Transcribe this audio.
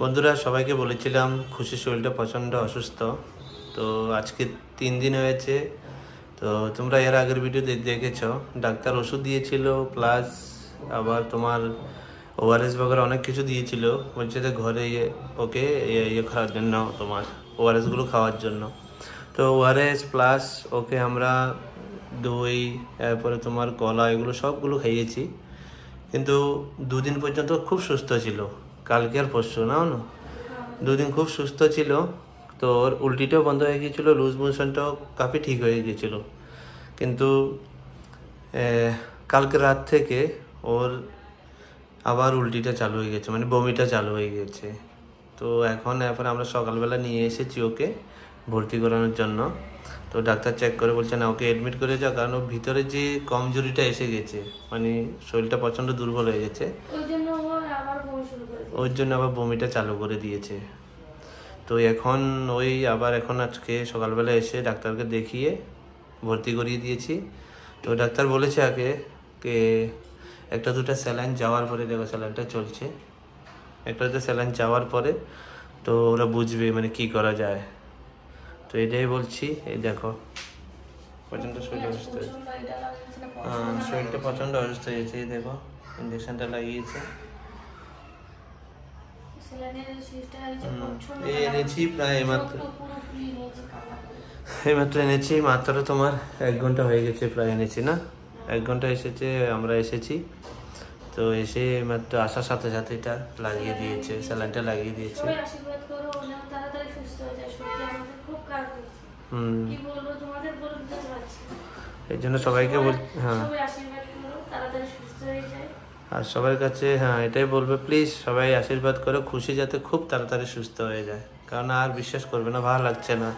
বন্ধুরা সবাইকে বলেছিলাম খুশির শরীরটা প্রচণ্ড অসুস্থ। তো আজকে 3 দিন হয়েছে। তো তোমরা এর আগের ভিডিও দেখেছো, ডাক্তার ওষুধ দিয়েছিল, প্লাস আবার তোমার ওআরএস বগেরা অনেক কিছু দিয়েছিল। বলছে যে ঘরে ওকে ইয়ে খাওয়ার জন্য, তোমার ওআরএসগুলো খাওয়ার জন্য। তো ওআরএস প্লাস ওকে আমরা দই, এরপরে তোমার কলা, এগুলো সবগুলো খাইয়েছি। কিন্তু 2 দিন পর্যন্ত খুব সুস্থ ছিল। কালকে আর পরশু না 2 দিন খুব সুস্থ ছিল। তো ওর উল্টিটাও বন্ধ হয়ে গিয়েছিলো, লুজ মোশনটাও কাফি ঠিক হয়ে গিয়েছিলো। কিন্তু কালকে রাত থেকে ওর আবার উল্টিটা চালু হয়ে গেছে, মানে বমিটা চালু হয়ে গেছে। তো এখন আমরা সকালবেলা নিয়ে এসেছি ওকে ভর্তি করানোর জন্য। তো ডাক্তার চেক করে বলছে না, ওকে অ্যাডমিট করে যাও, কারণ ওর ভিতরে যে কমজোরিটা এসে গেছে, মানে শরীরটা প্রচণ্ড দুর্বল হয়ে গেছে, ওর জন্য আবার বমিটা চালু করে দিয়েছে। তো এখন এখন আজকে সকালবেলা এসে ডাক্তারকে দেখিয়ে ভর্তি করিয়ে দিয়েছি। তো ডাক্তার বলেছে আগে কে 1-2টা স্যালাইন যাওয়ার পরে, দেখো স্যালাইনটা চলছে, 1-2টা স্যালাইন যাওয়ার পরে তো ওরা বুঝবে মানে কি করা যায়। তো এটাই বলছি। এই দেখো প্রচণ্ড শরীর অসুস্থ হয়েছে, শরীরটা প্রচণ্ড অসুস্থ হয়েছে। এই দেখো ইঞ্জেকশনটা লাগিয়েছে, এনেছি প্রায় এইমাত্র এনেছি, মাত্র তোমার 1 ঘন্টা হয়ে গেছে প্রায় এনেছি না, 1 ঘন্টা এসেছে, আমরা এসেছি। তো এসে মাত্র আসার সাথে সাথে এটা লাগিয়ে দিয়েছে, স্যালাইনটা লাগিয়ে দিয়েছে। এই জন্য সবাইকে হ্যাঁ, আর সবার কাছে এটাই বলবে, প্লিজ সবাই আশীর্বাদ করো খুশি যাতে খুব তাড়াতাড়ি সুস্থ হয়ে যায়, কারণ আর বিশ্বাস করবে না, ভালো লাগছে না।